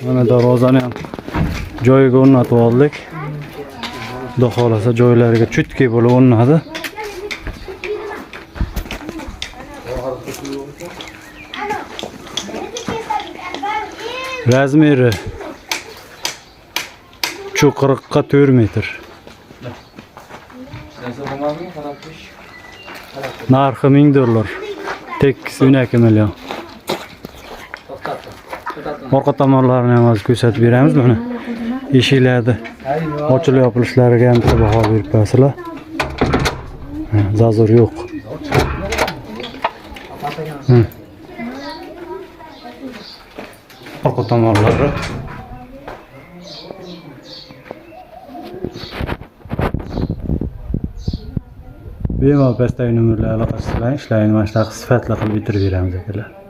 Mana darvozani ham joyiga o'rnatib oldik. Xudo xolasa joylariga chutki bo'lib o'rnadi. Razmeri 40 metr. Narxi $1000. Tekis 12 million. Orqa tomonlarini ham o'zi ko'rsatib beramiz mana. Eshiklarda ochilib yopilishlariga ham baho berib qo'yasizlar. Zazur yo'q. Orqa tomonlari bemalol pastdagi nomerlarga aloqa qiling, ishlayni mana shunaqa sifatli qilib bitirib beramiz akalar.